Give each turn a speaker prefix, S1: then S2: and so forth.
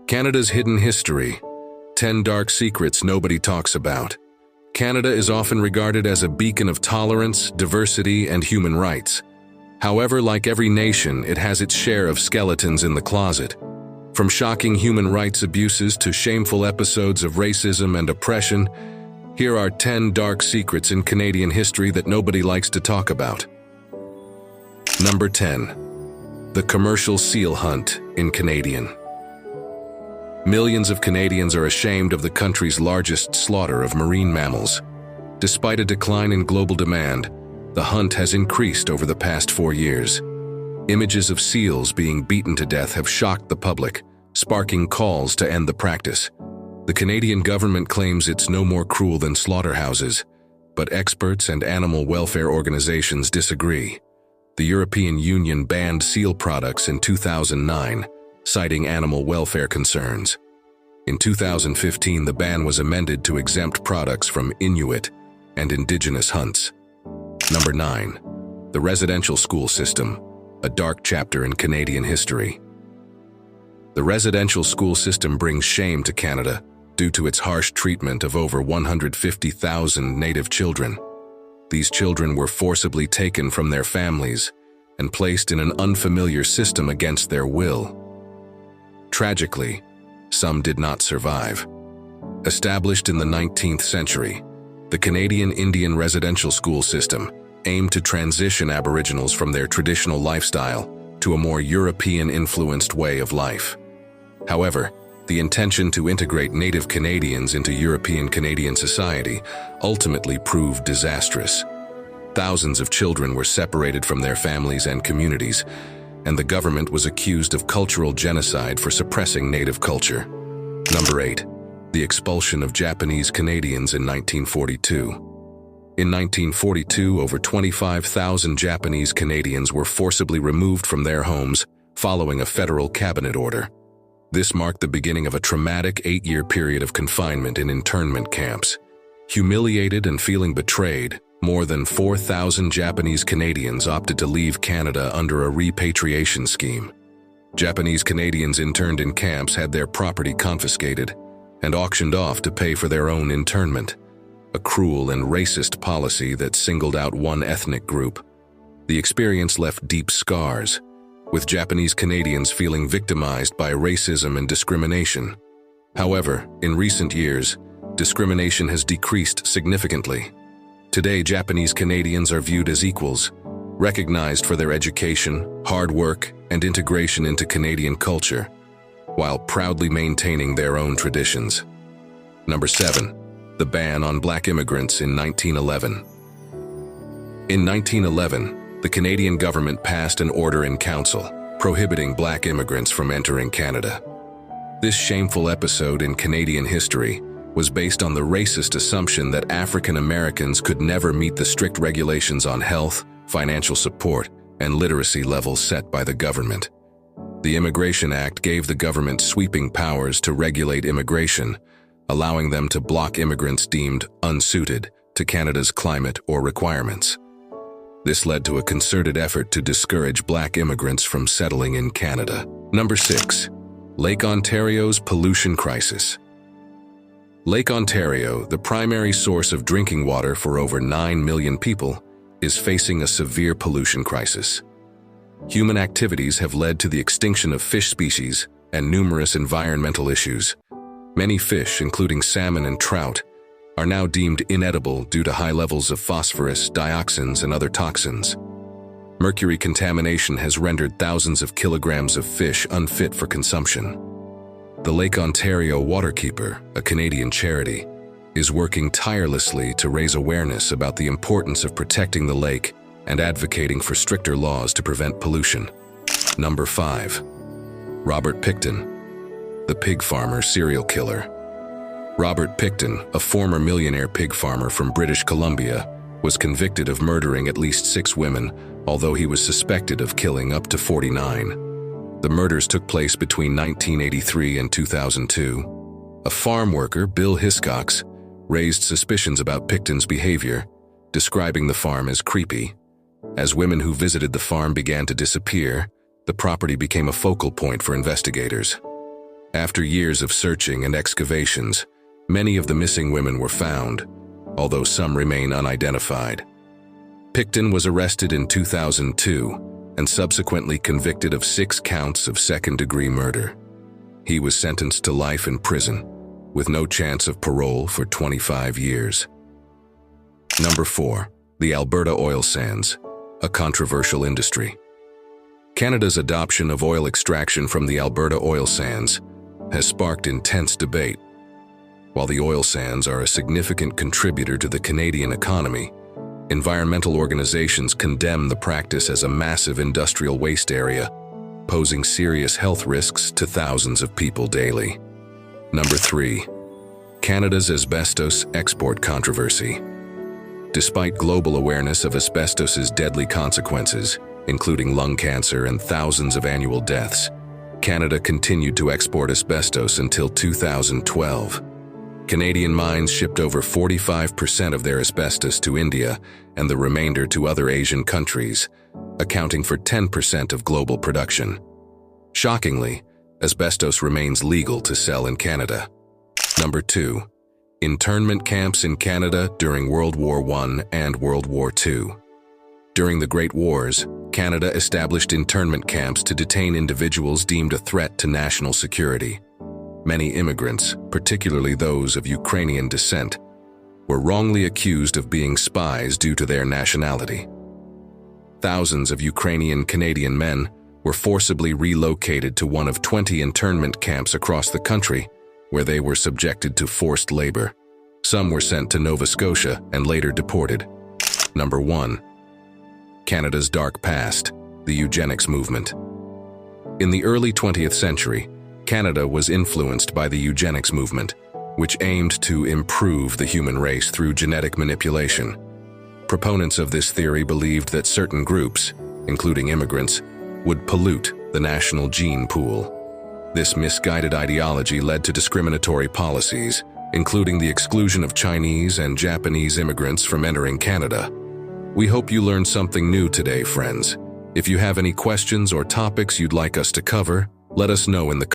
S1: Canada's hidden history. 10 dark secrets nobody talks about. Canada is often regarded as a beacon of tolerance, diversity, and human rights. However, like every nation, it has its share of skeletons in the closet. From shocking human rights abuses to shameful episodes of racism and oppression, here are 10 dark secrets in Canadian history that nobody likes to talk about. Number 10. The commercial seal hunt in Canadian. Millions of Canadians are ashamed of the country's largest slaughter of marine mammals. Despite a decline in global demand, the hunt has increased over the past 4 years. Images of seals being beaten to death have shocked the public, sparking calls to end the practice. The Canadian government claims it's no more cruel than slaughterhouses, but experts and animal welfare organizations disagree. The European Union banned seal products in 2009, citing animal welfare concerns. In 2015, the ban was amended to exempt products from Inuit and Indigenous hunts. Number 9. The residential school system, a dark chapter in Canadian history. The residential school system brings shame to Canada due to its harsh treatment of over 150,000 Native children. These children were forcibly taken from their families and placed in an unfamiliar system against their will. Tragically, some did not survive. Established in the 19th century, the Canadian Indian residential school system aimed to transition Aboriginals from their traditional lifestyle to a more European-influenced way of life. However, the intention to integrate Native Canadians into European Canadian society ultimately proved disastrous. Thousands of children were separated from their families and communities, and the government was accused of cultural genocide for suppressing Native culture. Number 8. The expulsion of Japanese Canadians in 1942. In 1942, over 25,000 Japanese Canadians were forcibly removed from their homes following a federal cabinet order. This marked the beginning of a traumatic 8-year period of confinement in internment camps. Humiliated and feeling betrayed, more than 4,000 Japanese Canadians opted to leave Canada under a repatriation scheme. Japanese Canadians interned in camps had their property confiscated and auctioned off to pay for their own internment, a cruel and racist policy that singled out one ethnic group. The experience left deep scars, with Japanese Canadians feeling victimized by racism and discrimination. However, in recent years, discrimination has decreased significantly. Today, Japanese Canadians are viewed as equals, recognized for their education, hard work, and integration into Canadian culture, while proudly maintaining their own traditions. Number 7. The ban on black immigrants in 1911. In 1911, the Canadian government passed an order in council prohibiting black immigrants from entering Canada. This shameful episode in Canadian history was based on the racist assumption that African Americans could never meet the strict regulations on health, financial support, and literacy levels set by the government. The Immigration Act gave the government sweeping powers to regulate immigration, allowing them to block immigrants deemed unsuited to Canada's climate or requirements. This led to a concerted effort to discourage black immigrants from settling in Canada. Number 6. Lake Ontario's pollution crisis. Lake Ontario, the primary source of drinking water for over 9 million people, is facing a severe pollution crisis. Human activities have led to the extinction of fish species and numerous environmental issues. Many fish, including salmon and trout, are now deemed inedible due to high levels of phosphorus, dioxins, and other toxins. Mercury contamination has rendered thousands of kilograms of fish unfit for consumption. The Lake Ontario Waterkeeper, a Canadian charity, is working tirelessly to raise awareness about the importance of protecting the lake and advocating for stricter laws to prevent pollution. Number 5. Robert Pickton, the pig farmer serial killer. Robert Pickton, a former millionaire pig farmer from British Columbia, was convicted of murdering at least 6 women, although he was suspected of killing up to 49. The murders took place between 1983 and 2002. A farm worker, Bill Hiscox, raised suspicions about Pickton's behavior, describing the farm as creepy. As women who visited the farm began to disappear, the property became a focal point for investigators. After years of searching and excavations, many of the missing women were found, although some remain unidentified. Picton was arrested in 2002 and subsequently convicted of 6 counts of second-degree murder. He was sentenced to life in prison, with no chance of parole for 25 years. Number 4. The Alberta Oil Sands, a controversial industry. Canada's adoption of oil extraction from the Alberta oil sands has sparked intense debate. While the oil sands are a significant contributor to the Canadian economy, environmental organizations condemn the practice as a massive industrial waste area, posing serious health risks to thousands of people daily. Number 3. Canada's asbestos export controversy. Despite global awareness of asbestos's deadly consequences, including lung cancer and thousands of annual deaths, Canada continued to export asbestos until 2012. Canadian mines shipped over 45% of their asbestos to India and the remainder to other Asian countries, accounting for 10% of global production. Shockingly, asbestos remains legal to sell in Canada. Number 2. Internment camps in Canada during World War I and World War II. During the Great Wars, Canada established internment camps to detain individuals deemed a threat to national security. Many immigrants, particularly those of Ukrainian descent, were wrongly accused of being spies due to their nationality. Thousands of Ukrainian Canadian men were forcibly relocated to one of 20 internment camps across the country, where they were subjected to forced labor. Some were sent to Nova Scotia and later deported. Number 1. Canada's dark past, the eugenics movement. In the early 20th century, Canada was influenced by the eugenics movement, which aimed to improve the human race through genetic manipulation. Proponents of this theory believed that certain groups, including immigrants, would pollute the national gene pool. This misguided ideology led to discriminatory policies, including the exclusion of Chinese and Japanese immigrants from entering Canada. We hope you learned something new today, friends. If you have any questions or topics you'd like us to cover, let us know in the